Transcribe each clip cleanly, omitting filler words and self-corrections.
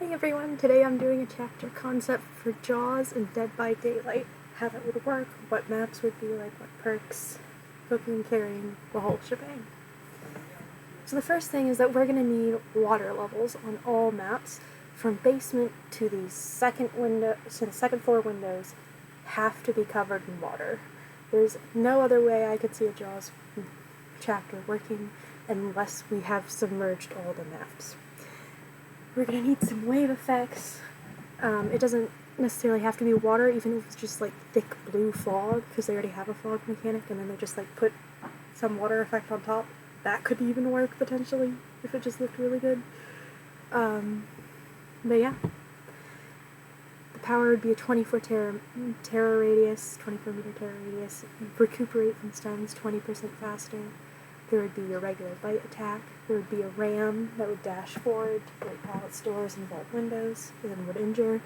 Hey everyone, today I'm doing a chapter concept for Jaws and Dead by Daylight. How that would work, what maps would be like, what perks, cooking, carrying, the whole shebang. So the first thing is that we're going to need water levels on all maps. From basement to the second floor windows have to be covered in water. There's no other way I could see a Jaws chapter working unless we have submerged all the maps. We're going to need some wave effects. It doesn't necessarily have to be water, even if it's just like thick blue fog, because they already have a fog mechanic, and then they just like put some water effect on top. That could even work potentially if it just looked really good. But yeah. The power would be a 24 terror radius, 24 meter terror radius. Recuperate from stuns 20% faster. There would be your regular bite attack. There would be a ram that would dash forward to break pallet stores and vault windows, and then would injure.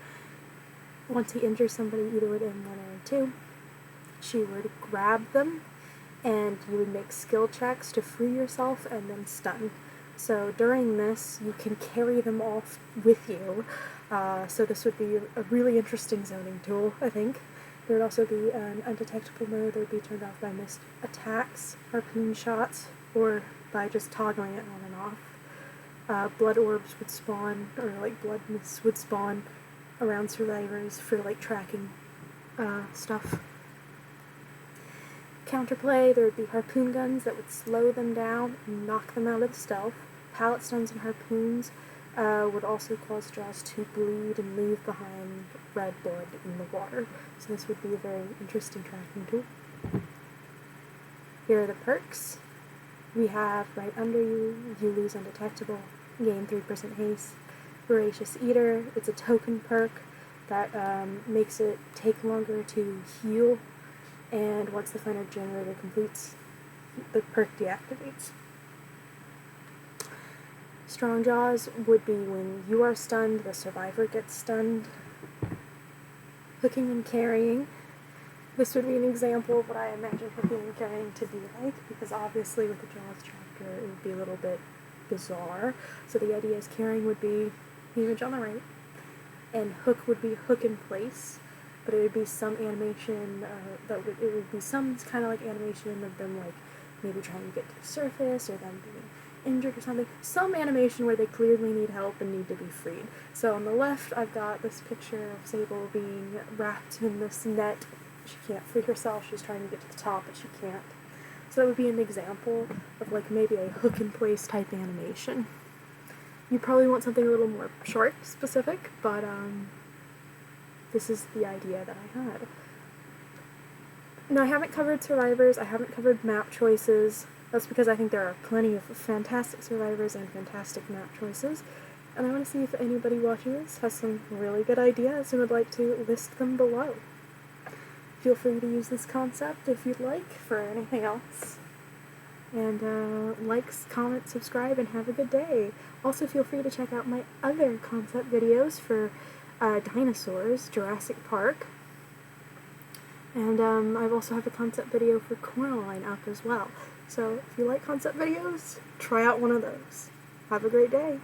Once he injures somebody, either would end 1 or 2, she would grab them, and you would make skill checks to free yourself and then stun. So during this, you can carry them off with you. So this would be a really interesting zoning tool, I think. There would also be an undetectable mode that would be turned off by missed attacks, harpoon shots, or by just toggling it on and off. Blood orbs would spawn, or like blood mists would spawn around survivors for like tracking stuff. Counterplay, there would be harpoon guns that would slow them down and knock them out of the stealth. Pallet stuns and harpoons would also cause Jaws to bleed and leave behind red blood in the water. So this would be a very interesting tracking tool. Here are the perks. We have right under you, you lose undetectable, gain 3% haste. Ferocious Eater, it's a token perk that makes it take longer to heal, and once the final generator completes, the perk deactivates. Strong Jaws would be when you are stunned, the survivor gets stunned. Hooking and carrying. This would be an example of what I imagine hooking and carrying to be like, because obviously with the Jaws chapter it would be a little bit bizarre. So the idea is carrying would be the image on the right, and hook would be hook in place, but it would be some animation, it would be some kind of like animation of them like maybe trying to get to the surface, or them being injured or something. Some animation where they clearly need help and need to be freed. So on the left I've got this picture of Sable being wrapped in this net. She can't free herself, she's trying to get to the top but she can't. So that would be an example of like maybe a hook in place type animation. You probably want something a little more short, specific, but this is the idea that I had. Now, I haven't covered survivors, I haven't covered map choices. That's because I think there are plenty of fantastic survivors and fantastic map choices, and I want to see if anybody watching this has some really good ideas and would like to list them below. Feel free to use this concept if you'd like for anything else. And like, comment, subscribe, and have a good day. Also feel free to check out my other concept videos for dinosaurs, Jurassic Park. And I also have a concept video for Coraline up as well. So if you like concept videos, try out one of those. Have a great day.